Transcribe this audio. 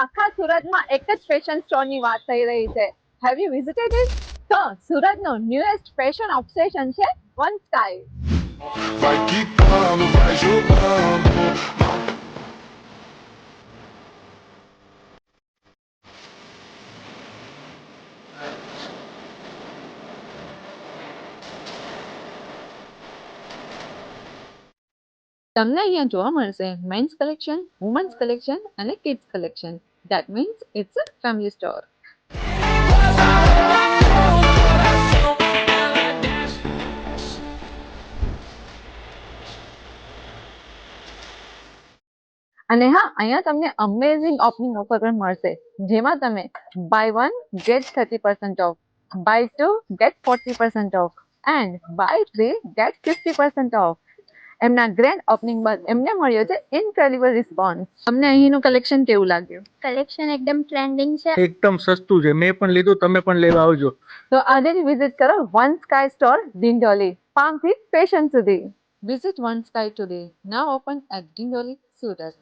આખા સુરતમાં એક જ ફેશન સ્ટોરની વાત થઈ રહી છે. Have you visited it? તો સુરતનો ન્યુએસ્ટ ફેશન ઓબ્સેશન છે One Sky. Vai quicando, vai jogando. તમને અહીંયા જોવા મળશે મેન્સ કલેક્શન, વુમન્સ કલેક્શન અને kids collection. That means it's a family store. અને હા, અહીંયા તમને અમેઝિંગ ઓપનિંગ ઓફર પણ મળશે, જેમાં તમે buy 1 get 30% off, buy 2 get 40% off and buy 3 get 50% off. એમના ગ્રેન્ડ ઓપનિંગ બાદ એમને મળ્યો છે ઇનક્રેડિબલ રિસ્પોન્સ. તમને અહીંનું કલેક્શન કેવું લાગ્યું? કલેક્શન એકદમ ટ્રેન્ડિંગ છે. એકદમ સસ્તું છે. મેં પણ લીધું, તમે પણ લેવા આવજો. તો આજે જ વિઝિટ કરો વન સ્કાય સ્ટોર ડિંડોલી, ફાર્મથી ફેશન સુધી. Visit one sky today, now open at Dindoli, Surat.